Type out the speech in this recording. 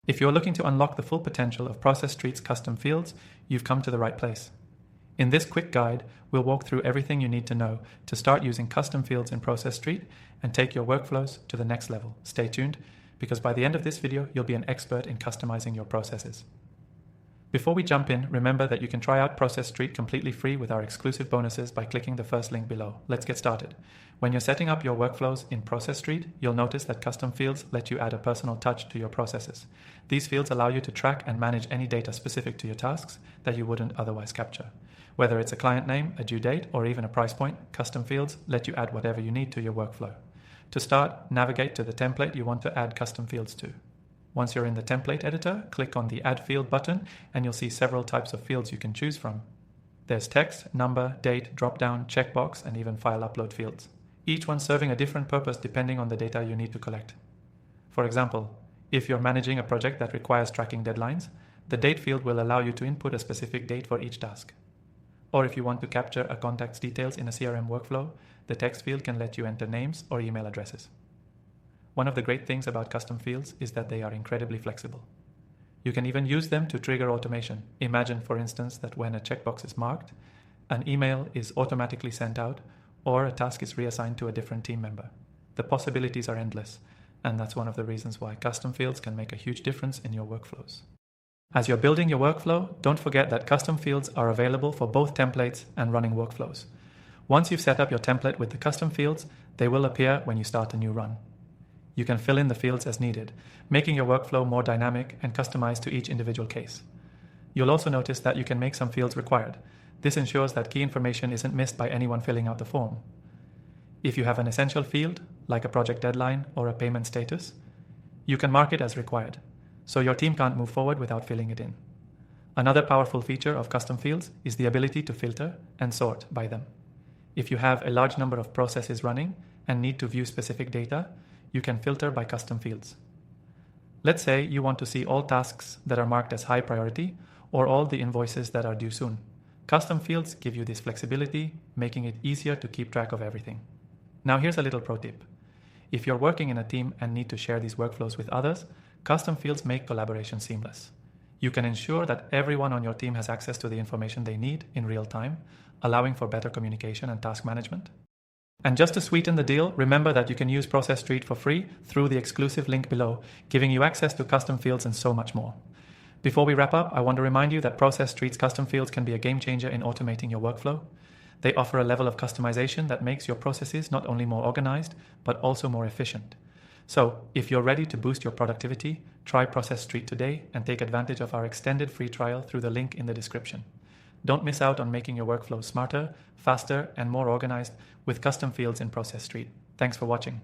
If you're looking to unlock the full potential of Process.st's custom fields, you've come to the right place. In this quick guide, we'll walk through everything you need to know to start using custom fields in Process.st and take your workflows to the next level. Stay tuned, because by the end of this video, you'll be an expert in customizing your processes. Before we jump in, remember that you can try out Process.st completely free with our exclusive bonuses by clicking the first link below. Let's get started. When you're setting up your workflows in Process.st, you'll notice that custom fields let you add a personal touch to your processes. These fields allow you to track and manage any data specific to your tasks that you wouldn't otherwise capture. Whether it's a client name, a due date, or even a price point, custom fields let you add whatever you need to your workflow. To start, navigate to the template you want to add custom fields to. Once you're in the template editor, click on the Add Field button and you'll see several types of fields you can choose from. There's text, number, date, drop-down, checkbox, and even file upload fields. Each one serving a different purpose depending on the data you need to collect. For example, if you're managing a project that requires tracking deadlines, the date field will allow you to input a specific date for each task. Or if you want to capture a contact's details in a CRM workflow, the text field can let you enter names or email addresses. One of the great things about custom fields is that they are incredibly flexible. You can even use them to trigger automation. Imagine, for instance, that when a checkbox is marked, an email is automatically sent out or a task is reassigned to a different team member. The possibilities are endless, and that's one of the reasons why custom fields can make a huge difference in your workflows. As you're building your workflow, don't forget that custom fields are available for both templates and running workflows. Once you've set up your template with the custom fields, they will appear when you start a new run. You can fill in the fields as needed, making your workflow more dynamic and customized to each individual case. You'll also notice that you can make some fields required. This ensures that key information isn't missed by anyone filling out the form. If you have an essential field, like a project deadline or a payment status, you can mark it as required, so your team can't move forward without filling it in. Another powerful feature of custom fields is the ability to filter and sort by them. If you have a large number of processes running and need to view specific data, you can filter by custom fields. Let's say you want to see all tasks that are marked as high priority or all the invoices that are due soon. Custom fields give you this flexibility, making it easier to keep track of everything. Now here's a little pro tip. If you're working in a team and need to share these workflows with others, custom fields make collaboration seamless. You can ensure that everyone on your team has access to the information they need in real time, allowing for better communication and task management. And just to sweeten the deal, remember that you can use Process.st for free through the exclusive link below, giving you access to custom fields and so much more. Before we wrap up, I want to remind you that Process.st's custom fields can be a game changer in automating your workflow. They offer a level of customization that makes your processes not only more organized, but also more efficient. So, if you're ready to boost your productivity, try Process.st today and take advantage of our extended free trial through the link in the description. Don't miss out on making your workflow smarter, faster, and more organized with custom fields in Process.st. Thanks for watching.